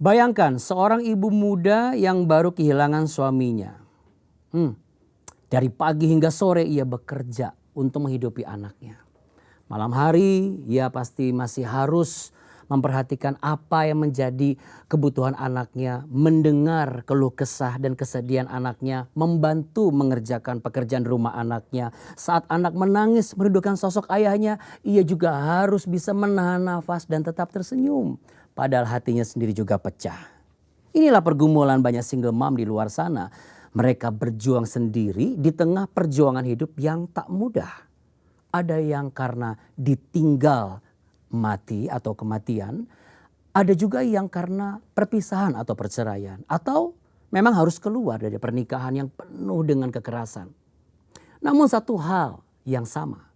Bayangkan seorang ibu muda yang baru kehilangan suaminya. Dari pagi hingga sore ia bekerja untuk menghidupi anaknya. Malam hari ia pasti masih harus memperhatikan apa yang menjadi kebutuhan anaknya, mendengar keluh kesah dan kesedihan anaknya, membantu mengerjakan pekerjaan rumah anaknya. Saat anak menangis merindukan sosok ayahnya, ia juga harus bisa menahan nafas dan tetap tersenyum. Padahal hatinya sendiri juga pecah. Inilah pergumulan banyak single mom di luar sana. Mereka berjuang sendiri di tengah perjuangan hidup yang tak mudah. Ada yang karena ditinggal mati atau kematian. Ada juga yang karena perpisahan atau perceraian. Atau memang harus keluar dari pernikahan yang penuh dengan kekerasan. Namun satu hal yang sama.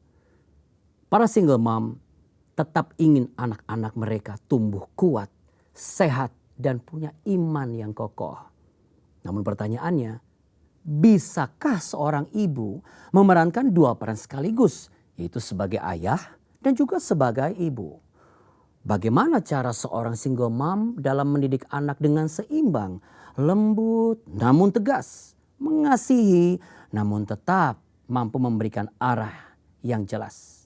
Para single mom tetap ingin anak-anak mereka tumbuh kuat, sehat, dan punya iman yang kokoh. Namun pertanyaannya, bisakah seorang ibu memerankan dua peran sekaligus, yaitu sebagai ayah dan juga sebagai ibu? Bagaimana cara seorang single mom dalam mendidik anak dengan seimbang, lembut namun tegas, mengasihi namun tetap mampu memberikan arah yang jelas?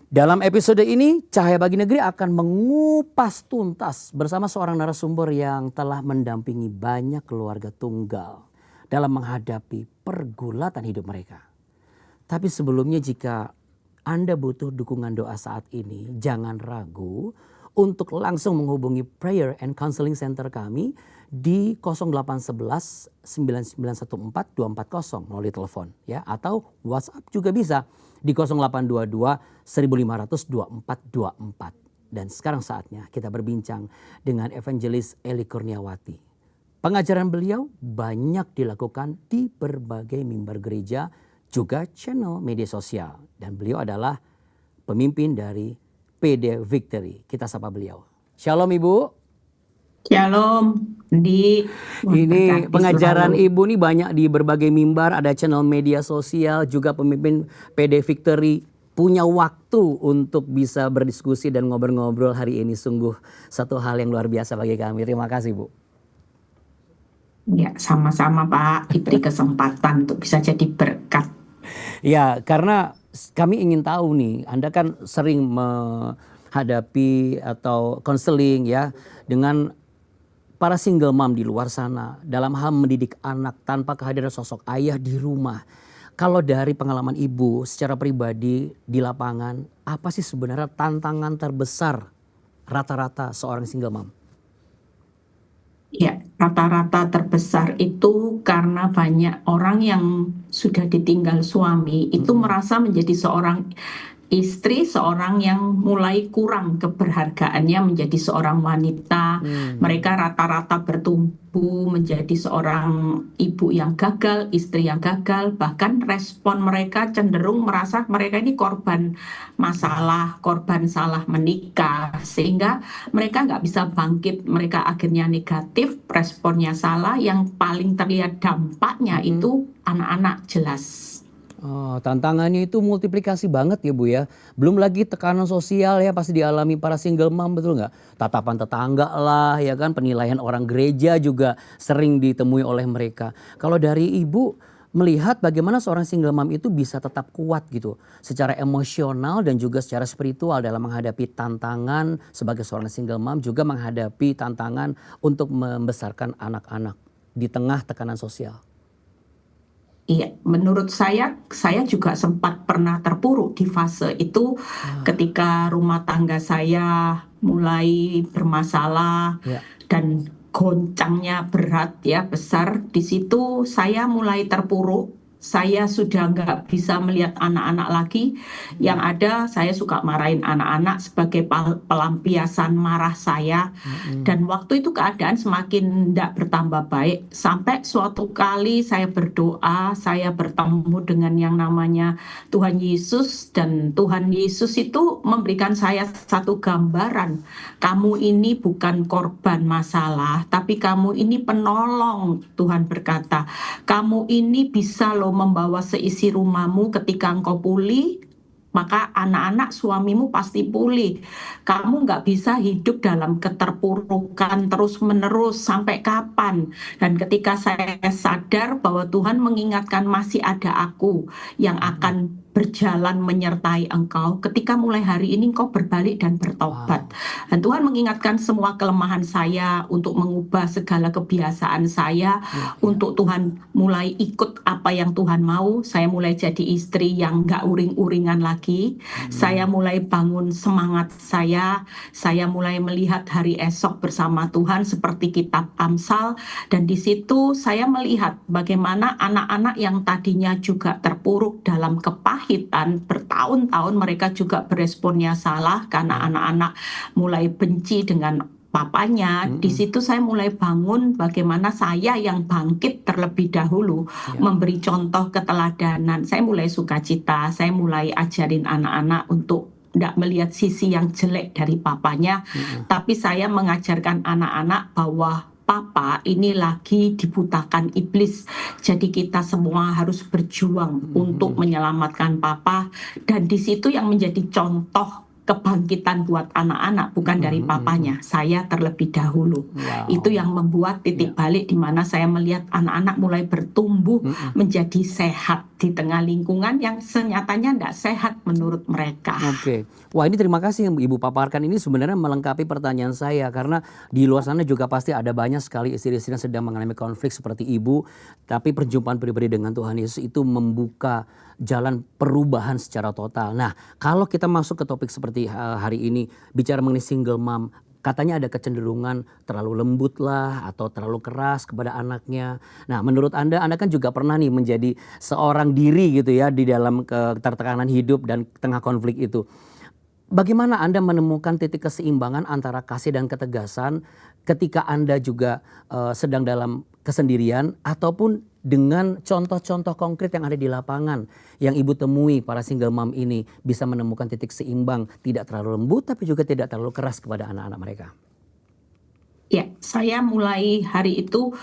Dalam episode ini, Cahaya Bagi Negeri akan mengupas tuntas bersama seorang narasumber yang telah mendampingi banyak keluarga tunggal dalam menghadapi pergulatan hidup mereka. Tapi sebelumnya jika Anda butuh dukungan doa saat ini, jangan ragu untuk langsung menghubungi Prayer and Counseling Center kami di 0811 9914 240 melalui telepon ya, atau WhatsApp juga bisa di 0822 1500 2424. Dan sekarang saatnya kita berbincang dengan Evangelis Eli Kurniawati. Pengajaran beliau banyak dilakukan di berbagai mimbar gereja, juga channel media sosial. Dan beliau adalah pemimpin dari PD Victory. Kita sapa beliau. Shalom Ibu. Shalom, Di. Ini pengajaran Ibu nih banyak di berbagai mimbar, ada channel media sosial, juga pemimpin PD Victory. Punya waktu untuk bisa berdiskusi dan ngobrol-ngobrol hari ini, sungguh satu hal yang luar biasa bagi kami. Terima kasih Bu. Ya, sama-sama Pak, diberi kesempatan untuk bisa jadi berkat. Ya, karena kami ingin tahu nih, Anda kan sering menghadapi atau konseling ya dengan para single mom di luar sana dalam hal mendidik anak tanpa kehadiran sosok ayah di rumah. Kalau dari pengalaman Ibu secara pribadi di lapangan, apa sih sebenarnya tantangan terbesar rata-rata seorang single mom? Ya, rata-rata terbesar itu karena banyak orang yang sudah ditinggal suami itu merasa menjadi seorang istri, seorang yang mulai kurang keberhargaannya menjadi seorang wanita. Mereka rata-rata bertumbuh menjadi seorang ibu yang gagal, istri yang gagal. Bahkan respon mereka cenderung merasa mereka ini korban masalah, korban salah menikah. Sehingga mereka nggak bisa bangkit, mereka akhirnya negatif, responnya salah. Yang paling terlihat dampaknya itu anak-anak jelas. Oh, tantangannya itu multiplikasi banget ya Bu ya. Belum lagi tekanan sosial ya pasti dialami para single mom, betul nggak? Tatapan tetangga lah ya kan, penilaian orang gereja juga sering ditemui oleh mereka. Kalau dari Ibu melihat bagaimana seorang single mom itu bisa tetap kuat gitu secara emosional dan juga secara spiritual dalam menghadapi tantangan sebagai seorang single mom, juga menghadapi tantangan untuk membesarkan anak-anak di tengah tekanan sosial. Iya, menurut saya juga sempat pernah terpuruk di fase itu ketika rumah tangga saya mulai bermasalah dan goncangnya berat ya, besar. Di situ saya mulai terpuruk. Saya sudah nggak bisa melihat anak-anak lagi. Yang ada saya suka marahin anak-anak sebagai pelampiasan marah saya. Dan waktu itu keadaan semakin tidak bertambah baik. Sampai suatu kali saya berdoa, saya bertemu dengan yang namanya Tuhan Yesus. Dan Tuhan Yesus itu memberikan saya satu gambaran. Kamu ini bukan korban masalah, tapi kamu ini penolong. Tuhan berkata, kamu ini bisa loh membawa seisi rumahmu ketika engkau pulih, maka anak-anak suamimu pasti pulih. Kamu nggak bisa hidup dalam keterpurukan terus-menerus sampai kapan? Dan ketika saya sadar bahwa Tuhan mengingatkan masih ada aku yang akan berjalan menyertai engkau, ketika mulai hari ini engkau berbalik dan bertobat. Wow. Dan Tuhan mengingatkan semua kelemahan saya untuk mengubah segala kebiasaan saya, Ya, ya. untuk Tuhan mulai ikut apa yang Tuhan mau. Saya mulai jadi istri yang nggak uring-uringan lagi. Saya mulai bangun semangat saya mulai melihat hari esok bersama Tuhan seperti kitab Amsal. Dan di situ saya melihat bagaimana anak-anak yang tadinya juga terpuruk dalam kepahitan bertahun-tahun, mereka juga beresponnya salah karena anak-anak mulai benci dengan papanya. Di situ saya mulai bangun bagaimana saya yang bangkit terlebih dahulu, Ya. memberi contoh keteladanan. Saya mulai sukacita, saya mulai ajarin anak-anak untuk tidak melihat sisi yang jelek dari papanya, tapi saya mengajarkan anak-anak bahwa papa ini lagi dibutakan iblis. Jadi kita semua harus berjuang untuk menyelamatkan papa. Dan di situ yang menjadi contoh kebangkitan buat anak-anak bukan dari papanya, saya terlebih dahulu. Wow. Itu yang membuat titik balik di mana saya melihat anak-anak mulai bertumbuh menjadi sehat di tengah lingkungan yang senyatanya tidak sehat menurut mereka. Oke. Wah, ini terima kasih yang Ibu paparkan, ini sebenarnya melengkapi pertanyaan saya, karena di luar sana juga pasti ada banyak sekali istri-istri yang sedang mengalami konflik seperti Ibu, tapi perjumpaan pribadi dengan Tuhan Yesus itu membuka jalan perubahan secara total. Nah, kalau kita masuk ke topik seperti hari ini, bicara mengenai single mom, katanya ada kecenderungan terlalu lembut lah atau terlalu keras kepada anaknya. Nah, menurut Anda kan juga pernah nih menjadi seorang diri gitu ya di dalam ketertekanan hidup dan tengah konflik itu. Bagaimana Anda menemukan titik keseimbangan antara kasih dan ketegasan ketika Anda juga sedang dalam kesendirian ataupun dengan contoh-contoh konkret yang ada di lapangan yang Ibu temui para single mom ini bisa menemukan titik seimbang, tidak terlalu lembut tapi juga tidak terlalu keras kepada anak-anak mereka? Ya, saya mulai hari itu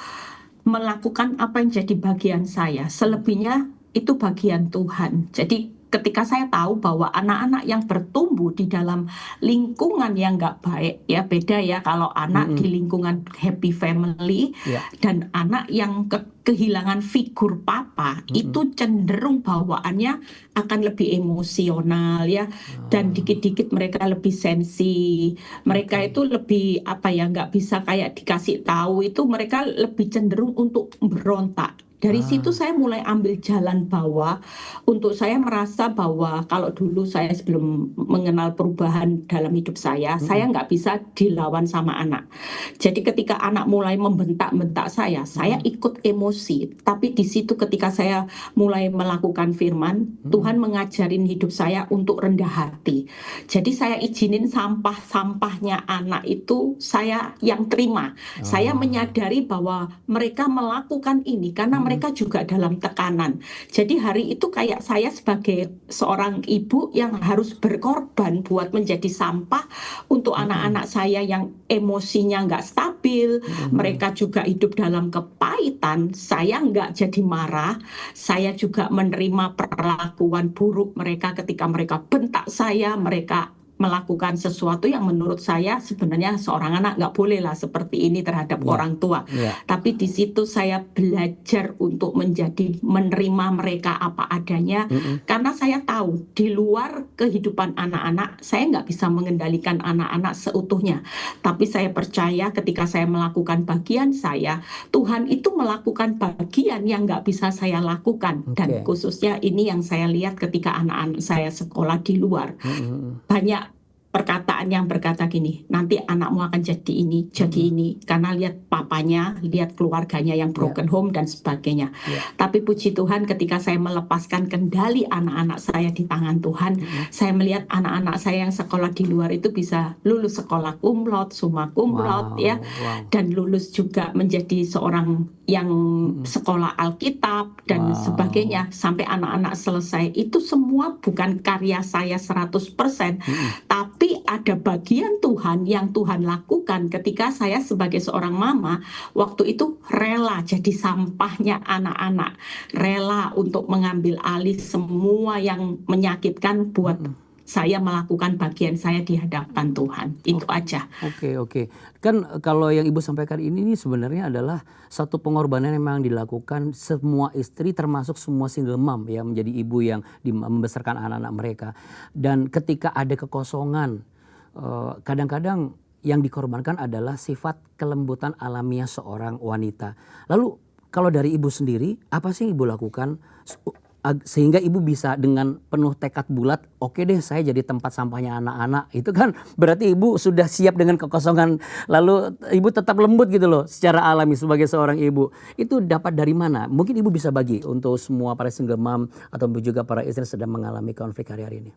melakukan apa yang jadi bagian saya. Selebihnya itu bagian Tuhan. Jadi ketika saya tahu bahwa anak-anak yang bertumbuh di dalam lingkungan yang nggak baik, ya beda ya kalau anak di lingkungan happy family Ya. dan anak yang kehilangan figur papa, itu cenderung bawaannya akan lebih emosional ya, dan dikit-dikit mereka lebih sensi, mereka itu lebih apa ya, nggak bisa kayak dikasih tahu, itu mereka lebih cenderung untuk berontak. Dari situ saya mulai ambil jalan bawah untuk saya merasa bahwa kalau dulu saya sebelum mengenal perubahan dalam hidup saya nggak bisa dilawan sama anak. Jadi ketika anak mulai membentak-bentak saya ikut emosi. Tapi di situ ketika saya mulai melakukan firman, Tuhan mengajarin hidup saya untuk rendah hati. Jadi saya izinin sampah-sampahnya anak itu saya yang terima. Saya menyadari bahwa mereka melakukan ini karena mereka juga dalam tekanan. Jadi hari itu kayak saya sebagai seorang ibu yang harus berkorban buat menjadi sampah untuk anak-anak saya yang emosinya nggak stabil. Mereka juga hidup dalam kepahitan. Saya nggak jadi marah. Saya juga menerima perlakuan buruk mereka ketika mereka bentak saya, mereka melakukan sesuatu yang menurut saya sebenarnya seorang anak nggak boleh lah seperti ini terhadap orang tua. Tapi di situ saya belajar untuk menerima mereka apa adanya, karena saya tahu di luar kehidupan anak-anak saya nggak bisa mengendalikan anak-anak seutuhnya. Tapi saya percaya ketika saya melakukan bagian saya, Tuhan itu melakukan bagian yang nggak bisa saya lakukan. Dan khususnya ini yang saya lihat ketika anak-anak saya sekolah di luar. Banyak perkataan yang berkata gini, nanti anakmu akan jadi ini, karena lihat papanya, lihat keluarganya yang broken home dan sebagainya. Tapi puji Tuhan ketika saya melepaskan kendali anak-anak saya di tangan Tuhan, saya melihat anak-anak saya yang sekolah di luar itu bisa lulus sekolah cum laude, summa cum laude, ya, dan lulus juga menjadi seorang yang sekolah Alkitab dan sebagainya, sampai anak-anak selesai. Itu semua bukan karya saya 100%, tapi Tapi ada bagian Tuhan yang Tuhan lakukan ketika saya sebagai seorang mama waktu itu rela jadi sampahnya anak-anak, rela untuk mengambil alih semua yang menyakitkan buat saya melakukan bagian saya di hadapan Tuhan. Itu aja. Oke. Kan kalau yang Ibu sampaikan ini nih sebenarnya adalah satu pengorbanan yang memang dilakukan semua istri termasuk semua single mom ya, menjadi ibu yang membesarkan anak-anak mereka. Dan ketika ada kekosongan, kadang-kadang yang dikorbankan adalah sifat kelembutan alamiah seorang wanita. Lalu kalau dari Ibu sendiri, apa sih yang Ibu lakukan sehingga Ibu bisa dengan penuh tekad bulat, oke deh saya jadi tempat sampahnya anak-anak. Itu kan berarti Ibu sudah siap dengan kekosongan, lalu Ibu tetap lembut gitu loh secara alami sebagai seorang ibu. Itu dapat dari mana? Mungkin Ibu bisa bagi untuk semua para single mom atau juga para istri yang sedang mengalami konflik hari-hari ini.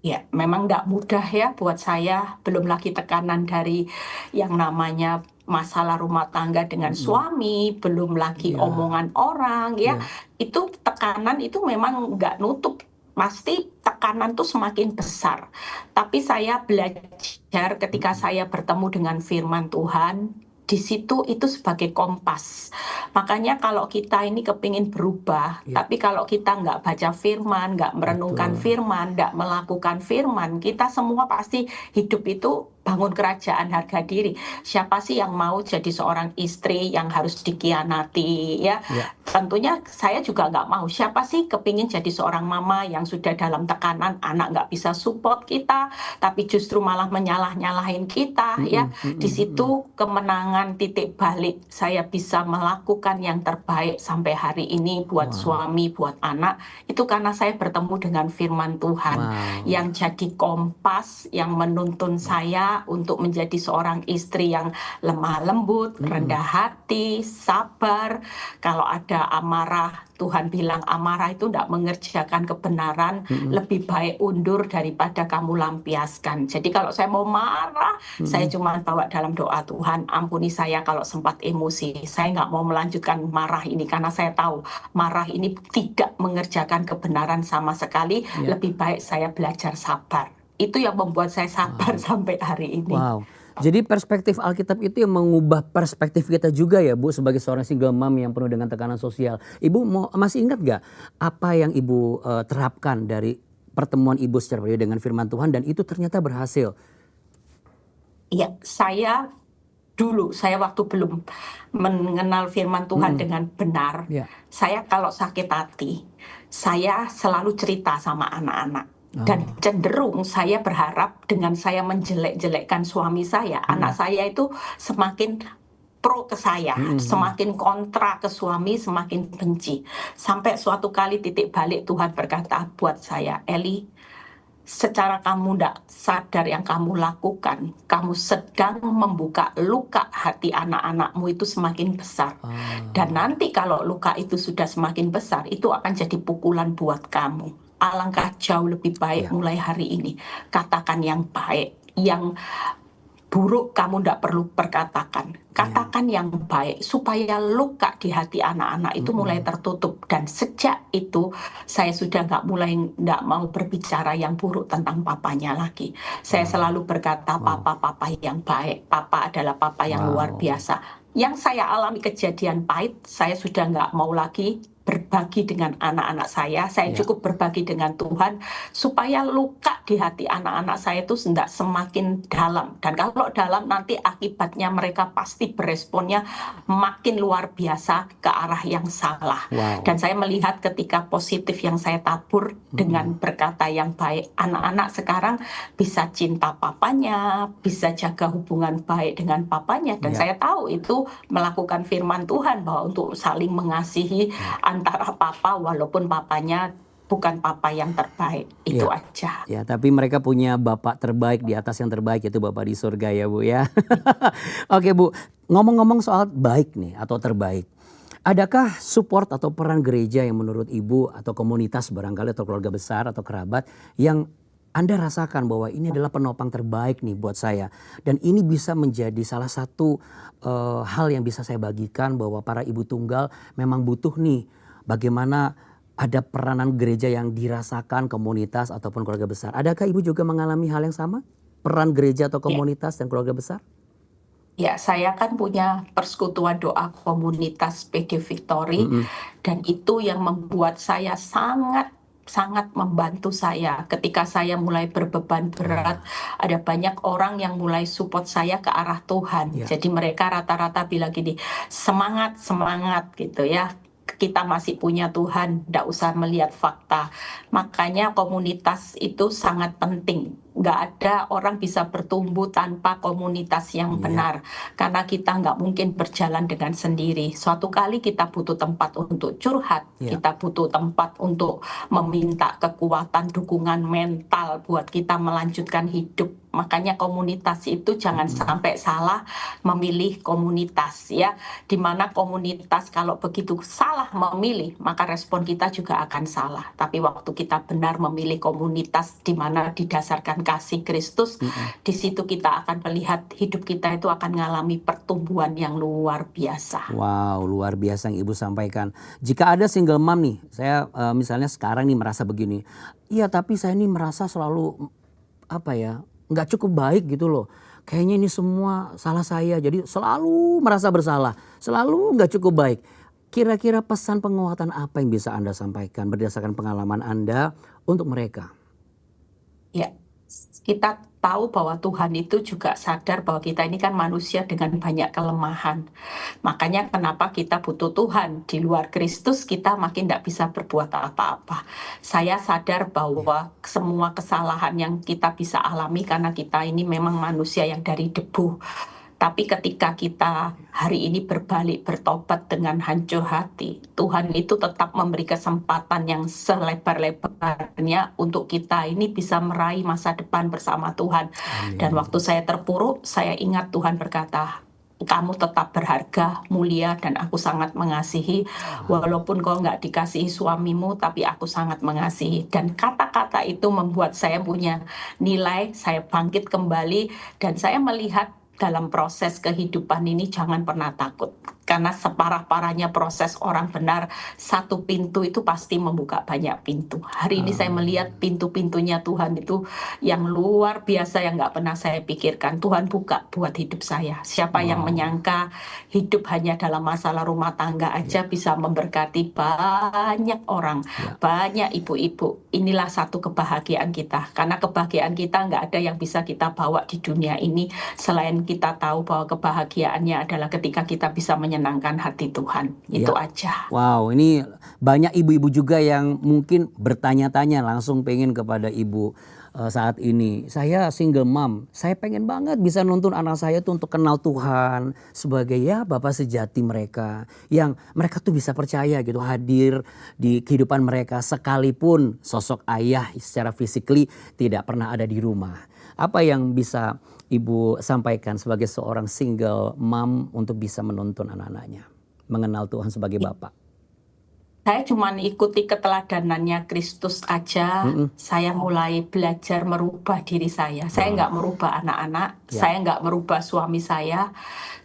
Ya, memang nggak mudah ya buat saya, belum lagi tekanan dari yang namanya masalah rumah tangga dengan suami, belum lagi Iya. omongan orang ya. Iya. Itu tekanan itu memang nggak nutup. Pasti tekanan tuh semakin besar. Tapi saya belajar ketika saya bertemu dengan firman Tuhan, di situ itu sebagai kompas. Makanya kalau kita ini kepingin berubah, Iya. tapi kalau kita nggak baca firman, nggak merenungkan Betul. firman, nggak melakukan firman, kita semua pasti hidup itu bangun kerajaan harga diri. Siapa sih yang mau jadi seorang istri yang harus dikhianati ya? Iya. Tentunya saya juga nggak mau. Siapa sih kepingin jadi seorang mama yang sudah dalam tekanan, anak nggak bisa support kita, tapi justru malah menyalah-nyalahin kita ya. Di situ kemenangan titik balik saya bisa melakukan yang terbaik sampai hari ini buat suami, buat anak, itu karena saya bertemu dengan firman Tuhan yang jadi kompas, yang menuntun saya untuk menjadi seorang istri yang lemah lembut, rendah hati, sabar. Kalau ada amarah, Tuhan bilang amarah itu tidak mengerjakan kebenaran, lebih baik undur daripada kamu lampiaskan. Jadi kalau saya mau marah, saya cuma bawa dalam doa, Tuhan ampuni saya kalau sempat emosi. Saya nggak mau melanjutkan marah ini karena saya tahu marah ini tidak mengerjakan kebenaran sama sekali. Lebih baik saya belajar sabar. Itu yang membuat saya sabar sampai hari ini. Wow. Jadi perspektif Alkitab itu yang mengubah perspektif kita juga ya Bu, sebagai seorang single mom yang penuh dengan tekanan sosial. Ibu masih ingat gak apa yang Ibu terapkan dari pertemuan Ibu secara pribadi dengan firman Tuhan dan itu ternyata berhasil? Iya, saya waktu belum mengenal firman Tuhan dengan benar, saya kalau sakit hati, saya selalu cerita sama anak-anak. Dan cenderung saya berharap dengan saya menjelek-jelekkan suami saya, anak saya itu semakin pro ke saya, semakin kontra ke suami, semakin benci. Sampai suatu kali titik balik Tuhan berkata buat saya, Eli, secara kamu tidak sadar yang kamu lakukan, kamu sedang membuka luka hati anak-anakmu itu semakin besar. Dan nanti kalau luka itu sudah semakin besar, itu akan jadi pukulan buat kamu. Alangkah jauh lebih baik mulai hari ini, katakan yang baik, yang buruk kamu tidak perlu perkatakan. Katakan yang baik supaya luka di hati anak-anak itu mulai tertutup. Dan sejak itu saya sudah nggak mau berbicara yang buruk tentang papanya lagi. Saya selalu berkata papa yang baik. Papa adalah papa yang luar biasa. Yang saya alami kejadian pahit, saya sudah nggak mau lagi berbagi dengan anak-anak saya. Saya cukup berbagi dengan Tuhan supaya luka di hati anak-anak saya itu tidak semakin dalam. Dan kalau dalam nanti akibatnya mereka pasti beresponnya makin luar biasa ke arah yang salah. Dan saya melihat ketika positif yang saya tabur dengan berkata yang baik, anak-anak sekarang bisa cinta papanya, bisa jaga hubungan baik dengan papanya. Dan saya tahu itu melakukan firman Tuhan bahwa untuk saling mengasihi antara papa walaupun papanya bukan papa yang terbaik. Itu aja. Ya, tapi mereka punya bapak terbaik di atas yang terbaik, yaitu Bapak di surga ya Bu ya. Oke Bu, ngomong-ngomong soal baik nih atau terbaik. Adakah support atau peran gereja yang menurut Ibu atau komunitas barangkali atau keluarga besar atau kerabat yang Anda rasakan bahwa ini adalah penopang terbaik nih buat saya. Dan ini bisa menjadi salah satu hal yang bisa saya bagikan bahwa para ibu tunggal memang butuh nih bagaimana ada peranan gereja yang dirasakan komunitas ataupun keluarga besar. Adakah Ibu juga mengalami hal yang sama? Peran gereja atau Ya, komunitas dan keluarga besar? ya, saya kan punya persekutuan doa komunitas PD Victory, Mm-mm. dan itu yang membuat saya sangat sangat membantu saya ketika saya mulai berbeban berat. Ah, Ada banyak orang yang mulai support saya ke arah Tuhan. ya, Jadi mereka rata-rata bilang gini, semangat, semangat gitu ya. Kita masih punya Tuhan, tidak usah melihat fakta. Makanya komunitas itu sangat penting. Nggak ada orang bisa bertumbuh tanpa komunitas yang ya, benar. Karena kita nggak mungkin berjalan dengan sendiri. Suatu kali kita butuh tempat untuk curhat, ya. kita butuh tempat untuk meminta kekuatan, dukungan mental buat kita melanjutkan hidup. Makanya komunitas itu jangan Mm-mm. sampai salah memilih komunitas ya. Dimana komunitas kalau begitu salah memilih, maka respon kita juga akan salah. Tapi waktu kita benar memilih komunitas di mana didasarkan kasih Kristus, Mm-mm. di situ kita akan melihat hidup kita itu akan mengalami pertumbuhan yang luar biasa. Wow, luar biasa yang Ibu sampaikan. Jika ada single mom nih, saya misalnya sekarang nih merasa begini. Iya, tapi saya nih merasa selalu apa ya, nggak cukup baik gitu loh. Kayaknya ini semua salah saya. Jadi selalu merasa bersalah, selalu nggak cukup baik. Kira-kira pesan penguatan apa yang bisa Anda sampaikan berdasarkan pengalaman Anda untuk mereka? Ya, kita tahu bahwa Tuhan itu juga sadar bahwa kita ini kan manusia dengan banyak kelemahan. Makanya kenapa kita butuh Tuhan. Di luar Kristus kita makin tidak bisa berbuat apa-apa. Saya sadar Ya. bahwa semua kesalahan yang kita bisa alami karena kita ini memang manusia yang dari debu. Tapi ketika kita hari ini berbalik bertobat dengan hancur hati, Tuhan itu tetap memberi kesempatan yang selebar-lebarnya untuk kita ini bisa meraih masa depan bersama Tuhan. Dan Amin. waktu saya terpuruk, saya ingat Tuhan berkata, kamu tetap berharga, mulia, dan aku sangat mengasihi. Wow. Walaupun kau nggak dikasihi suamimu, tapi aku sangat mengasihi. Dan kata-kata itu membuat saya punya nilai, saya bangkit kembali, dan saya melihat dalam proses kehidupan ini jangan pernah takut. Karena separah-parahnya proses orang benar, satu pintu itu pasti membuka banyak pintu. Hari ini saya melihat Amin. pintu-pintunya Tuhan itu yang luar biasa yang nggak pernah saya pikirkan. Tuhan buka buat hidup saya. Siapa yang Wow. menyangka hidup hanya dalam masalah rumah tangga Ya, aja bisa memberkati banyak orang, ya. banyak ibu-ibu. Inilah satu kebahagiaan kita. Karena kebahagiaan kita nggak ada yang bisa kita bawa di dunia ini selain kita tahu bahwa kebahagiaannya adalah ketika kita bisa menyenangkan hati Tuhan. Itu Ya. aja. Wow, ini banyak ibu-ibu juga yang mungkin bertanya-tanya langsung pengen kepada Ibu saat ini. Saya single mom, saya pengen banget bisa nuntun anak saya tuh untuk kenal Tuhan sebagai ya Bapak sejati mereka. Yang mereka tuh bisa percaya gitu hadir di kehidupan mereka sekalipun sosok ayah secara physically tidak pernah ada di rumah. Apa yang bisa Ibu sampaikan sebagai seorang single mom untuk bisa menuntun anak-anaknya mengenal Tuhan sebagai Bapa? Saya cuma ikuti keteladanannya Kristus aja. Mm-mm. Saya mulai belajar merubah diri saya. Saya Wow. nggak merubah anak-anak, Ya. saya nggak merubah suami saya,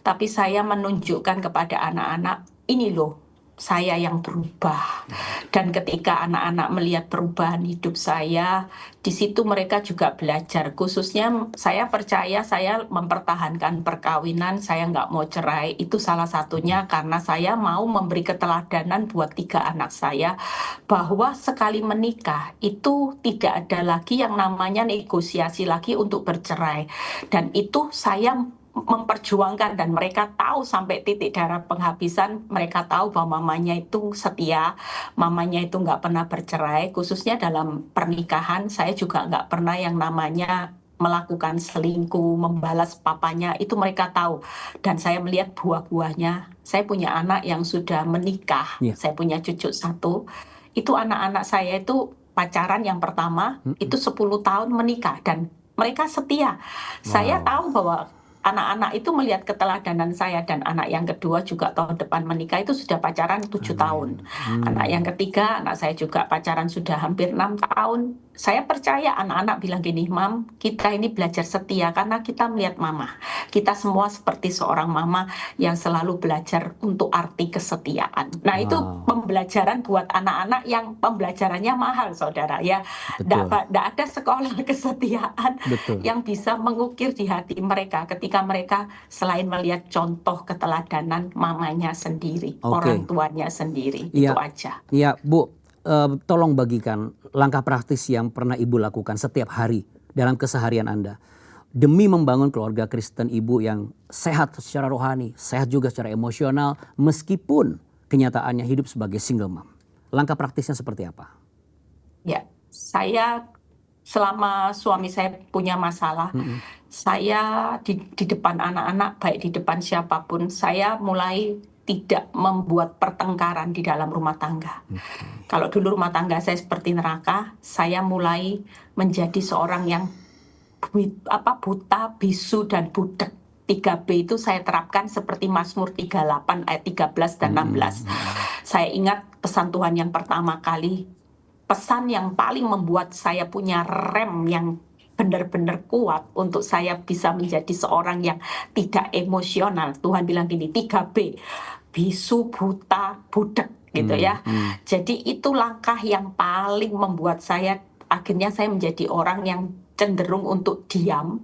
tapi saya menunjukkan kepada anak-anak, ini loh, saya yang berubah. Wow. Dan ketika anak-anak melihat perubahan hidup saya, di situ mereka juga belajar. Khususnya saya percaya saya mempertahankan perkawinan, saya nggak mau cerai. Itu salah satunya karena saya mau memberi keteladanan buat 3 anak saya, bahwa sekali menikah itu tidak ada lagi yang namanya negosiasi lagi untuk bercerai. Dan itu saya memperjuangkan dan mereka tahu sampai titik darah penghabisan, mereka tahu bahwa mamanya itu setia, mamanya itu nggak pernah bercerai, khususnya dalam pernikahan saya juga nggak pernah yang namanya melakukan selingkuh, membalas papanya, itu mereka tahu. Dan saya melihat buah-buahnya, saya punya anak yang sudah menikah, Ya. saya punya cucu 1, itu anak-anak saya itu pacaran yang pertama, Mm-mm. itu 10 tahun menikah dan mereka setia. Saya Wow. tahu bahwa anak-anak itu melihat keteladanan saya, dan anak yang kedua juga tahun depan menikah itu sudah pacaran 7 tahun. Amin. Anak yang ketiga, anak saya juga pacaran sudah hampir 6 tahun. Saya percaya anak-anak bilang gini, "Mam, kita ini belajar setia karena kita melihat mama. Kita semua seperti seorang mama yang selalu belajar untuk arti kesetiaan." Nah, itu Wow, pembelajaran buat anak-anak yang pembelajarannya mahal, saudara ya. betul, Nggak ada sekolah kesetiaan betul. yang bisa mengukir di hati mereka ketika mereka selain melihat contoh keteladanan mamanya sendiri, orang Oke, tuanya sendiri. Itu iya, aja. iya Bu, tolong bagikan langkah praktis yang pernah Ibu lakukan setiap hari dalam keseharian Anda demi membangun keluarga Kristen Ibu yang sehat secara rohani, sehat juga secara emosional, meskipun kenyataannya hidup sebagai single mom. Langkah praktisnya seperti apa? Ya, saya selama suami saya punya masalah, Mm-mm. saya di depan anak-anak, baik di depan siapapun, saya mulai tidak membuat pertengkaran di dalam rumah tangga. Oke. Kalau dulu rumah tangga saya seperti neraka, saya mulai menjadi seorang yang buta, bisu, dan budak. 3B itu saya terapkan seperti Mazmur 38 ayat 13 dan 16. Mm-mm, mm-mm. Saya ingat pesan Tuhan yang pertama kali, pesan yang paling membuat saya punya rem yang benar-benar kuat untuk saya bisa menjadi seorang yang tidak emosional. Tuhan bilang gini, 3B, bisu, buta, budak gitu ya. Mm-mm. Jadi itu langkah yang paling membuat saya, akhirnya saya menjadi orang yang cenderung untuk diam,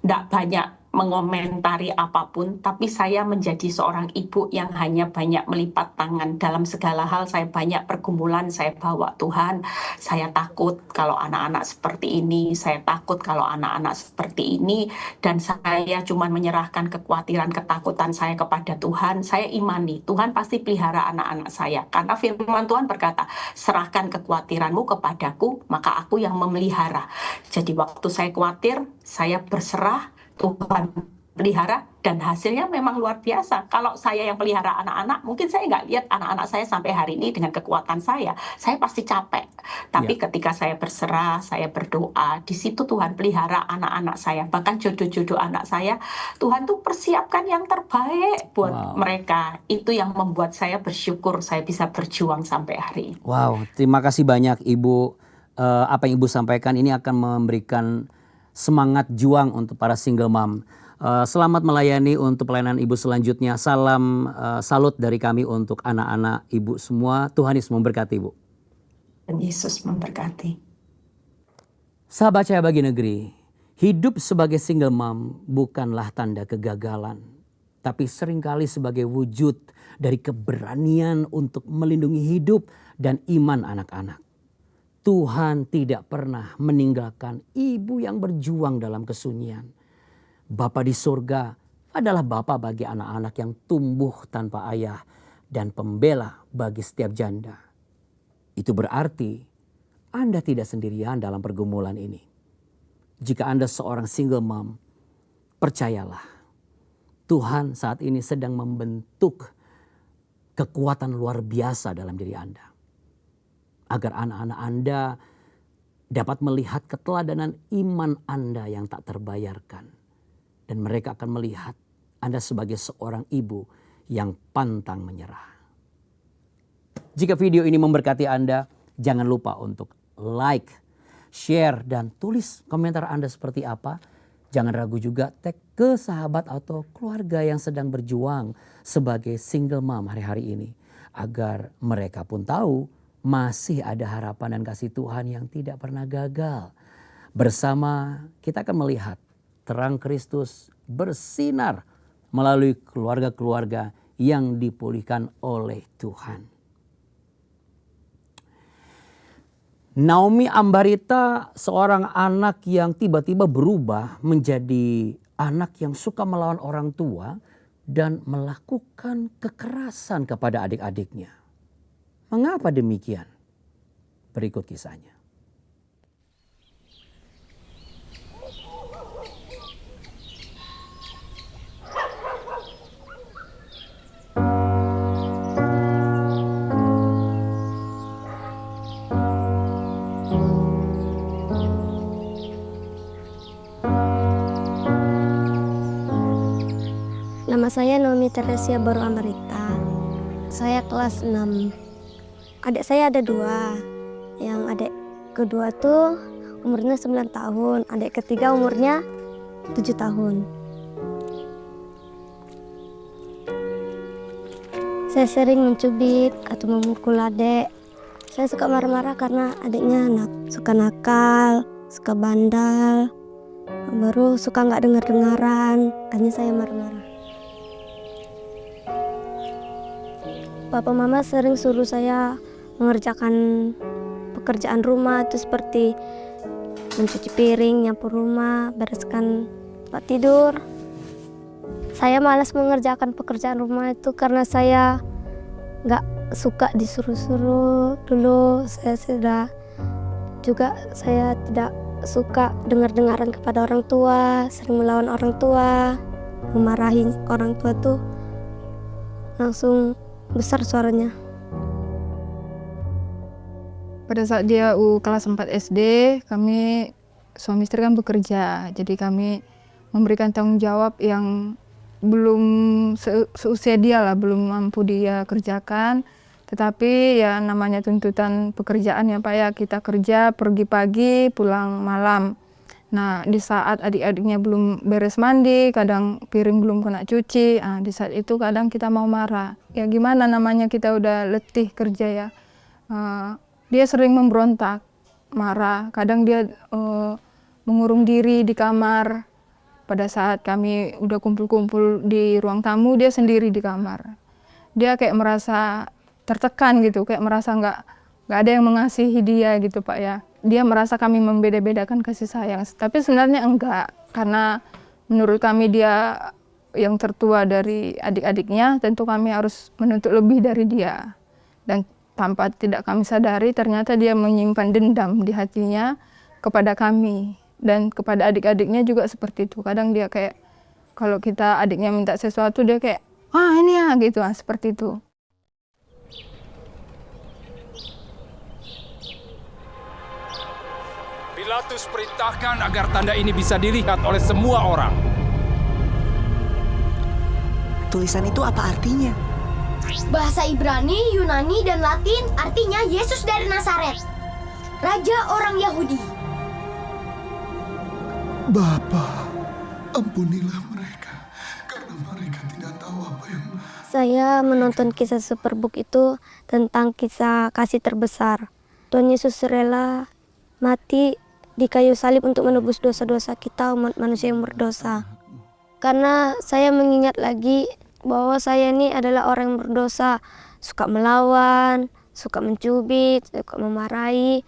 tidak banyak mengomentari apapun, tapi saya menjadi seorang ibu yang hanya banyak melipat tangan dalam segala hal. Saya banyak pergumulan, saya bawa Tuhan. Saya takut kalau anak-anak seperti ini, saya takut kalau anak-anak seperti ini, dan saya cuma menyerahkan kekhawatiran, ketakutan saya kepada Tuhan. Saya imani, Tuhan pasti pelihara anak-anak saya. Karena firman Tuhan berkata, serahkan kekhawatiranmu kepadaku, maka aku yang memelihara. Jadi waktu saya khawatir, saya berserah, Tuhan pelihara, dan hasilnya memang luar biasa. Kalau saya yang pelihara anak-anak, mungkin saya nggak lihat anak-anak saya sampai hari ini dengan kekuatan saya pasti capek. Ya, Tapi ketika saya berserah, saya berdoa, di situ Tuhan pelihara anak-anak saya. Bahkan jodoh-jodoh anak saya, Tuhan tuh persiapkan yang terbaik buat wow. mereka. Itu yang membuat saya bersyukur saya bisa berjuang sampai hari ini. Wow, terima kasih banyak Ibu. Apa yang Ibu sampaikan ini akan memberikan semangat juang untuk para single mom. Selamat melayani untuk pelayanan Ibu selanjutnya. Salam salut dari kami untuk anak-anak Ibu semua. Tuhan Yesus memberkati Ibu. Dan Yesus memberkati. Sahabat Cahaya Bagi Negeri, hidup sebagai single mom bukanlah tanda kegagalan, tapi seringkali sebagai wujud dari keberanian untuk melindungi hidup dan iman anak-anak. Tuhan tidak pernah meninggalkan ibu yang berjuang dalam kesunyian. Bapa di surga adalah Bapa bagi anak-anak yang tumbuh tanpa ayah dan pembela bagi setiap janda. Itu berarti Anda tidak sendirian dalam pergumulan ini. Jika Anda seorang single mom, percayalah, Tuhan saat ini sedang membentuk kekuatan luar biasa dalam diri Anda. Agar anak-anak Anda dapat melihat keteladanan iman Anda yang tak terbayarkan. Dan mereka akan melihat Anda sebagai seorang ibu yang pantang menyerah. Jika video ini memberkati Anda, jangan lupa untuk like, share, dan tulis komentar Anda seperti apa. Jangan ragu juga tag ke sahabat atau keluarga yang sedang berjuang sebagai single mom hari-hari ini. Agar mereka pun tahu masih ada harapan dan kasih Tuhan yang tidak pernah gagal. Bersama kita akan melihat terang Kristus bersinar melalui keluarga-keluarga yang dipulihkan oleh Tuhan. Naomi Ambarita, seorang anak yang tiba-tiba berubah menjadi anak yang suka melawan orang tua dan melakukan kekerasan kepada adik-adiknya. Mengapa demikian? Berikut kisahnya. Nama saya Naomi Teresia Baru Ambarita. Saya kelas 6. Adik saya ada 2. Yang adik kedua tuh umurnya 9 tahun, adik ketiga umurnya 7 tahun. Saya sering mencubit atau memukul adik. Saya suka marah-marah karena adiknya suka nakal, suka bandal, baru suka nggak dengar-dengaran, hanya saya marah-marah. Papa mama sering suruh saya mengerjakan pekerjaan rumah itu seperti mencuci piring, nyapu rumah, bereskan tempat tidur. Saya malas mengerjakan pekerjaan rumah itu karena saya nggak suka disuruh-suruh. Dulu saya tidak suka dengar-dengaran kepada orang tua, sering melawan orang tua, memarahi orang tua tuh langsung besar suaranya. Pada saat dia kelas 4 SD, kami suami istri kan bekerja, jadi kami memberikan tanggung jawab yang belum seusia dia lah, belum mampu dia kerjakan. Tetapi ya namanya tuntutan pekerjaan ya Pak ya, kita kerja pergi pagi, pulang malam. Nah di saat adik-adiknya belum beres mandi, kadang piring belum kena cuci, di saat itu kadang kita mau marah. Ya gimana namanya kita udah letih kerja ya. Dia sering memberontak, marah. Kadang dia mengurung diri di kamar. Pada saat kami udah kumpul-kumpul di ruang tamu, dia sendiri di kamar. Dia kayak merasa tertekan gitu, kayak merasa nggak ada yang mengasihi dia gitu Pak ya. Dia merasa kami membeda-bedakan kasih sayang, tapi sebenarnya enggak. Karena menurut kami dia yang tertua dari adik-adiknya, tentu kami harus menuntut lebih dari dia. Dan tanpa tidak kami sadari, ternyata dia menyimpan dendam di hatinya kepada kami. Dan kepada adik-adiknya juga seperti itu. Kadang dia kayak, kalau kita adiknya minta sesuatu, dia kayak, ini ya gitu, seperti itu. Pilatus perintahkan agar tanda ini bisa dilihat oleh semua orang. Tulisan itu apa artinya? Bahasa Ibrani, Yunani, dan Latin artinya Yesus dari Nazaret, Raja orang Yahudi. Bapa, ampunilah mereka, karena mereka tidak tahu apa yang... Saya menonton kisah Superbook itu tentang kisah kasih terbesar. Tuhan Yesus rela mati di kayu salib untuk menebus dosa-dosa kita, umat manusia yang berdosa. Karena saya mengingat lagi bahwa saya ini adalah orang yang berdosa, suka melawan, suka mencubit, suka memarahi.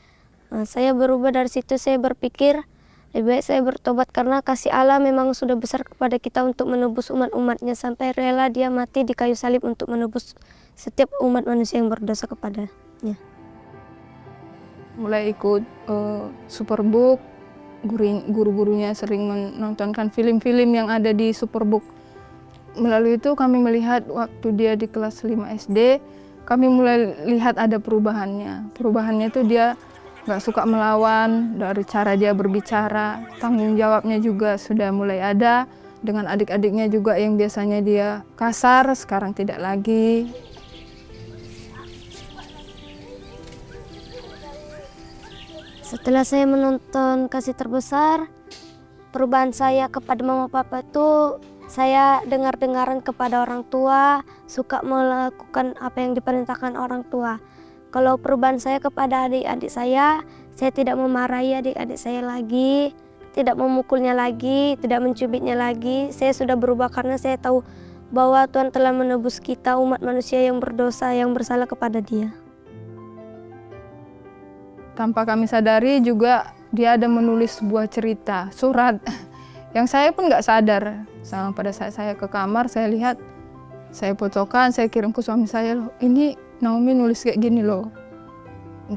Saya berubah dari situ, saya berpikir lebih baik saya bertobat karena kasih Allah memang sudah besar kepada kita untuk menebus umat-umatnya, sampai rela dia mati di kayu salib untuk menebus setiap umat manusia yang berdosa kepadanya. Mulai ikut Superbook, guru-gurunya sering menontonkan film-film yang ada di Superbook. Melalui itu kami melihat waktu dia di kelas 5 SD, kami mulai lihat ada perubahannya. Perubahannya itu dia nggak suka melawan, dari cara dia berbicara, tanggung jawabnya juga sudah mulai ada. Dengan adik-adiknya juga yang biasanya dia kasar, sekarang tidak lagi. Setelah saya menonton Kasih Terbesar, perubahan saya kepada mama papa itu saya dengar-dengaran kepada orang tua, suka melakukan apa yang diperintahkan orang tua. Kalau perubahan saya kepada adik-adik saya tidak memarahi adik-adik saya lagi, tidak memukulnya lagi, tidak mencubitnya lagi. Saya sudah berubah karena saya tahu bahwa Tuhan telah menebus kita umat manusia yang berdosa, yang bersalah kepada Dia. Tanpa kami sadari juga dia ada menulis sebuah cerita, surat yang saya pun nggak sadar. Pada saat saya ke kamar, saya lihat, saya fotokan, saya kirim ke suami saya, loh, ini Naomi nulis kayak gini loh.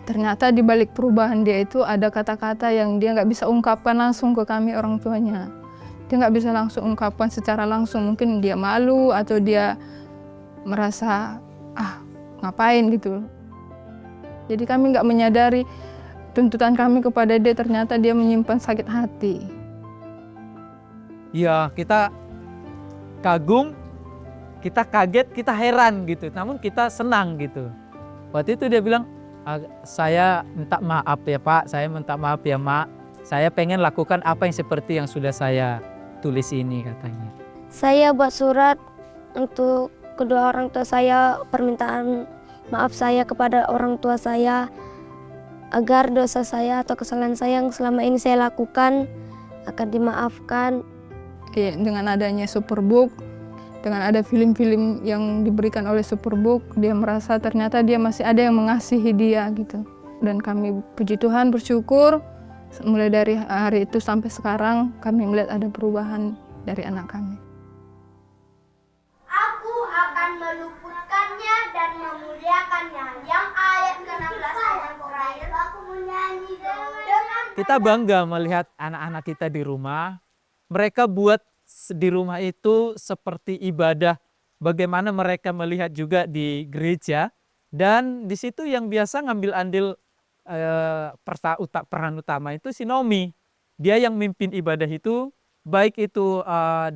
Ternyata di balik perubahan dia itu ada kata-kata yang dia nggak bisa ungkapkan langsung ke kami orang tuanya. Dia nggak bisa langsung ungkapkan secara langsung, mungkin dia malu atau dia merasa ngapain gitu. Jadi kami nggak menyadari tuntutan kami kepada dia, ternyata dia menyimpan sakit hati. Ya, kita kagum, kita kaget, kita heran gitu. Namun kita senang gitu. Waktu itu dia bilang, saya minta maaf ya Pak, saya minta maaf ya Mak. Saya pengen lakukan apa yang seperti yang sudah saya tulis ini katanya. Saya buat surat untuk kedua orang tua saya, permintaan maaf saya kepada orang tua saya agar dosa saya atau kesalahan saya yang selama ini saya lakukan akan dimaafkan. Ya, dengan adanya Superbook, dengan ada film-film yang diberikan oleh Superbook, dia merasa ternyata dia masih ada yang mengasihi dia gitu. Dan kami puji Tuhan, bersyukur mulai dari hari itu sampai sekarang kami melihat ada perubahan dari anak kami. Aku akan meluputkannya dan memuliakannya. Yang ayat ke-16 ayat terakhir. Aku menyanyi dengan Kita bangga melihat anak-anak kita di rumah. Mereka buat di rumah itu seperti ibadah. Bagaimana mereka melihat juga di gereja. Dan di situ yang biasa ngambil andil peran utama itu si Nomi. Dia yang mimpin ibadah itu, baik itu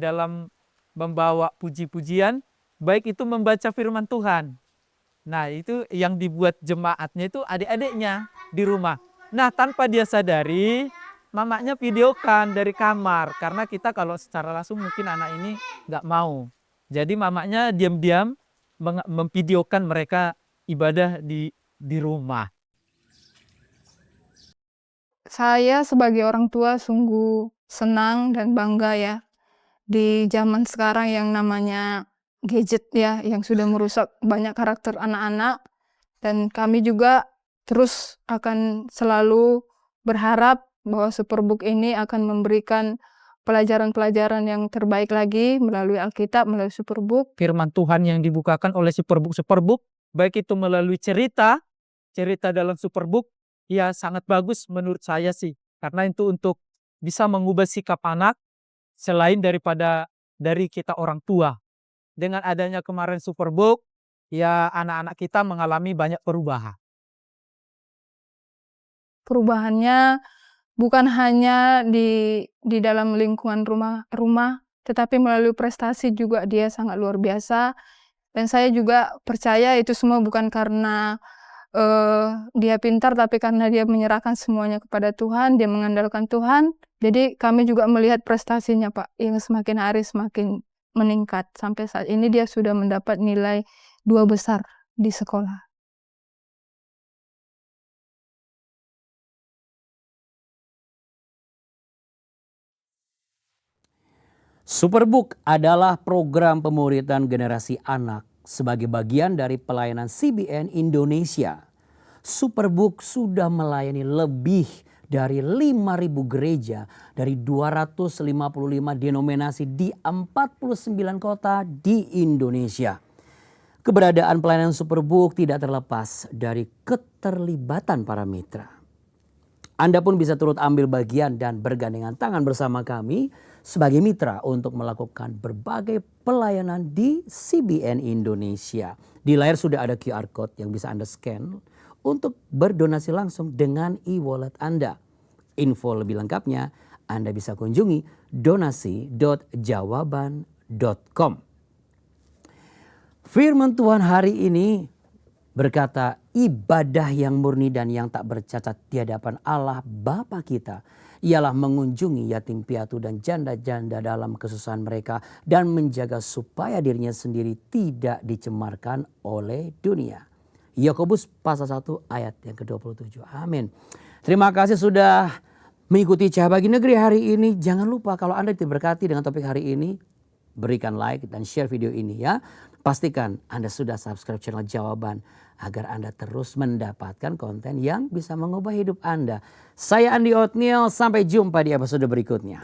dalam membawa puji-pujian, baik itu membaca firman Tuhan. Nah itu yang dibuat jemaatnya itu adik-adiknya di rumah. Nah tanpa dia sadari, mamanya videokan dari kamar. Karena kita kalau secara langsung mungkin anak ini nggak mau. Jadi mamanya diam-diam memvideokan mereka ibadah di rumah. Saya sebagai orang tua sungguh senang dan bangga ya. Di zaman sekarang yang namanya gadget ya, yang sudah merusak banyak karakter anak-anak. Dan kami juga terus akan selalu berharap bahwa Superbook ini akan memberikan pelajaran-pelajaran yang terbaik lagi melalui Alkitab, melalui Superbook. Firman Tuhan yang dibukakan oleh Superbook, baik itu melalui cerita dalam Superbook, ya sangat bagus menurut saya sih. Karena itu untuk bisa mengubah sikap anak selain daripada dari kita orang tua. Dengan adanya kemarin Superbook, ya anak-anak kita mengalami banyak perubahan. Perubahannya bukan hanya di dalam lingkungan rumah, tetapi melalui prestasi juga dia sangat luar biasa. Dan saya juga percaya itu semua bukan karena dia pintar, tapi karena dia menyerahkan semuanya kepada Tuhan, dia mengandalkan Tuhan. Jadi kami juga melihat prestasinya Pak, yang semakin hari semakin meningkat. Sampai saat ini dia sudah mendapat nilai 2 besar di sekolah. Superbook adalah program pemuridan generasi anak sebagai bagian dari pelayanan CBN Indonesia. Superbook sudah melayani lebih dari 5.000 gereja dari 255 denominasi di 49 kota di Indonesia. Keberadaan pelayanan Superbook tidak terlepas dari keterlibatan para mitra. Anda pun bisa turut ambil bagian dan bergandengan tangan bersama kami sebagai mitra untuk melakukan berbagai pelayanan di CBN Indonesia. Di layar sudah ada QR Code yang bisa Anda scan untuk berdonasi langsung dengan e-wallet Anda. Info lebih lengkapnya Anda bisa kunjungi donasi.jawaban.com. Firman Tuhan hari ini berkata, ibadah yang murni dan yang tak bercacat di hadapan Allah Bapa kita ialah mengunjungi yatim piatu dan janda-janda dalam kesusahan mereka dan menjaga supaya dirinya sendiri tidak dicemarkan oleh dunia. Yakobus pasal 1 ayat yang ke-27. Amin. Terima kasih sudah mengikuti Cahaya Bagi Negeri hari ini. Jangan lupa kalau Anda diberkati dengan topik hari ini, berikan like dan share video ini ya. Pastikan Anda sudah subscribe channel Jawaban agar Anda terus mendapatkan konten yang bisa mengubah hidup Anda. Saya Andi Otniel, sampai jumpa di episode berikutnya.